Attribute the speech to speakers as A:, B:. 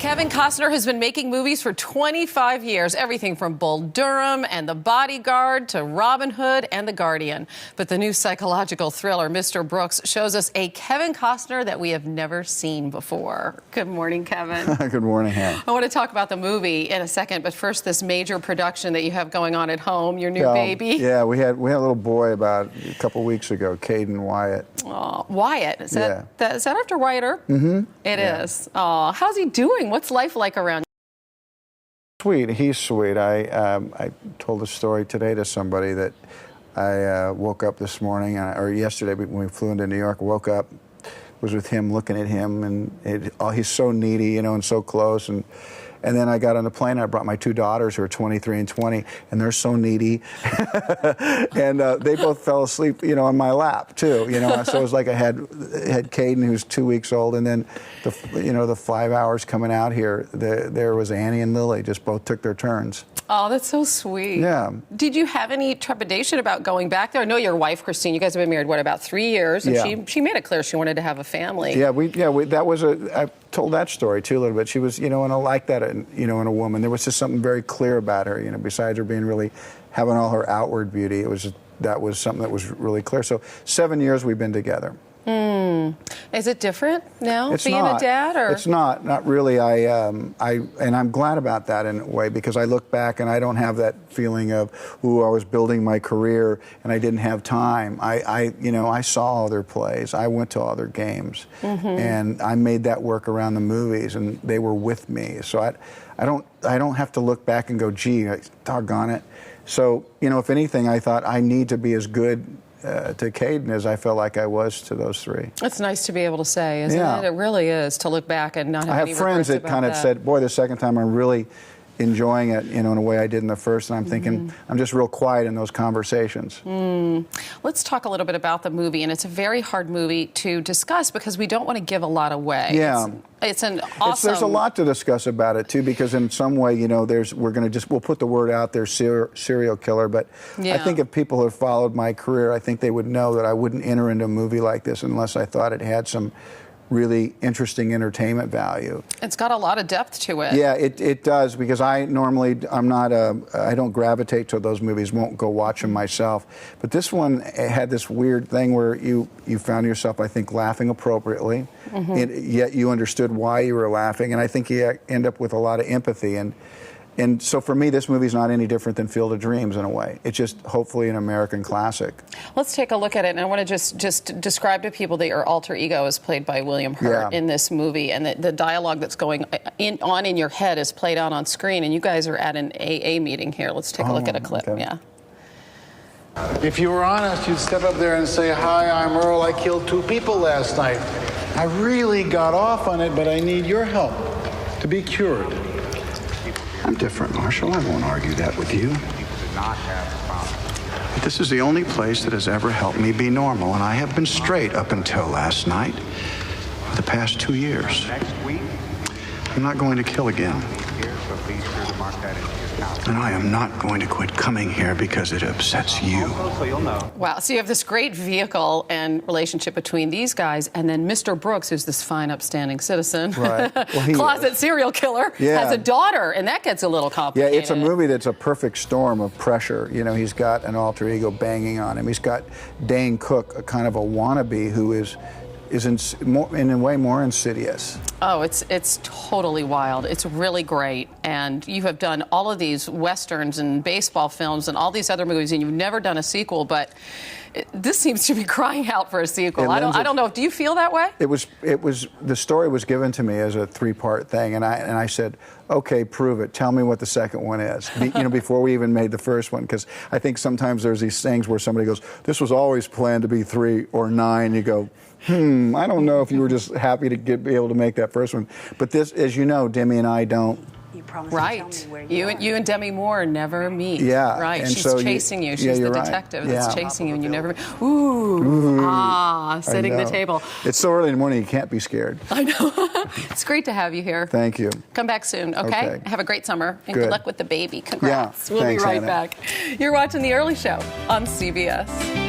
A: Kevin Costner has been making movies for 25 years, everything from Bull Durham and The Bodyguard to Robin Hood and The Guardian. But the new psychological thriller, Mr. Brooks, shows us a Kevin Costner that we have never seen before. Good morning, Kevin.
B: Good morning, Hannah.
A: I want to talk about the movie in a second, but first, this major production that you have going on at home, your new baby.
B: Yeah, we had a little boy about a couple weeks ago, Caden, Wyatt.
A: Oh, Wyatt. Is that after Wyatt Earp?
B: Mm-hmm.
A: It is. Oh, how's he doing? What's life like around?
B: Sweet. He's sweet. I told a story today to somebody that I woke up this morning, or yesterday when we flew into New York, woke up, was with him, looking at him, and he's so needy, you know, and so close. And then I got on the plane, and I brought my two daughters who are 23 and 20, and they're so needy. And they both fell asleep, you know, on my lap, too, you know. So it was like I had Caden, who's 2 weeks old, and then, the 5 hours coming out here, there was Annie and Lily, just both took their turns.
A: Oh, that's so sweet.
B: Yeah.
A: Did you have any trepidation about going back there? I know your wife, Christine, you guys have been married, about 3 years? And
B: yeah.
A: she made it clear she wanted to have a family.
B: Yeah, I told that story, too, a little bit. She was, and I like that, in a woman. There was just something very clear about her, besides her being really, having all her outward beauty. That was something that was really clear. So 7 years we've been together.
A: Is it different now,
B: it's
A: being
B: not.
A: A dad? Or?
B: It's not really. And I'm glad about that in a way, because I look back and I don't have that feeling of, ooh, I was building my career and I didn't have time. I saw other plays. I went to other games, and I made that work around the movies, and they were with me. So I don't have to look back and go, gee, doggone it. So, if anything, I thought I need to be as good to Caden as I felt like I was to those three.
A: It's nice to be able to say, isn't it? It really is, to look back and not have any regrets.
B: I have friends that kind of said, boy, the second time I'm really enjoying it, in a way I did in the first, and I'm thinking, I'm just real quiet in those conversations.
A: Let's talk a little bit about the movie, and it's a very hard movie to discuss because we don't want to give a lot away.
B: Yeah.
A: It's an awesome...
B: There's a lot to discuss about it, too, because in some way, we'll put the word out there, serial killer, but I think if people have followed my career, I think they would know that I wouldn't enter into a movie like this unless I thought it had some really interesting entertainment value.
A: It's got a lot of depth to it.
B: Yeah, it does, because I don't gravitate to those movies, won't go watch them myself. But this one had this weird thing where you found yourself, I think, laughing appropriately, yet you understood why you were laughing, and I think you end up with a lot of empathy. And so for me, this movie's not any different than Field of Dreams in a way. It's just hopefully an American classic. Let's
A: take a look at it, and I want to just describe to people that your alter ego is played by William Hurt in this movie, and the dialogue that's going on in your head is played out on screen, and you guys are at an AA meeting here. Let's take a look at a clip.
B: Okay.
A: Yeah.
C: If you were honest, you'd step up there and say, "Hi, I'm Earl. I killed 2 people last night. I really got off on it, but I need your help to be cured."
D: I'm different, Marshall. I won't argue that with you. But this is the only place that has ever helped me be normal, and I have been straight up until last night, for the past 2 years. I'm not going to kill again. And I am not going to quit coming here because it upsets you.
A: Wow, so you have this great vehicle and relationship between these guys, and then Mr. Brooks, who's this fine, upstanding citizen,
B: right. Well,
A: closet serial killer, has a daughter, and that gets a little complicated.
B: Yeah, it's a movie that's a perfect storm of pressure. He's got an alter ego banging on him. He's got Dane Cook, a kind of a wannabe who is in a way more insidious.
A: Oh, it's totally wild. It's really great. And you have done all of these Westerns and baseball films and all these other movies, and you've never done a sequel, but this seems to be crying out for a sequel. I don't know. Do you feel that way?
B: The story was given to me as a 3-part thing, and I said, okay, prove it. Tell me what the second one is. Before we even made the first one, because I think sometimes there's these things where somebody goes, this was always planned to be 3 or 9. You go, I don't know if you were just happy to be able to make that first one. But this, as you know, Demi and I don't.
A: Right. You and Demi Moore never meet.
B: Yeah.
A: Right.
B: And
A: She's
B: so
A: chasing you. She's the detective that's chasing you, and you never meet. Sitting the table.
B: It's so early in the morning, you can't be scared.
A: I know. It's great to have you here.
B: Thank you.
A: Come back soon, okay? Have a great summer, and good luck with the baby. Congrats.
B: Yeah.
A: We'll
B: Thanks,
A: be right
B: Hannah.
A: back. You're watching The Early Show on CBS.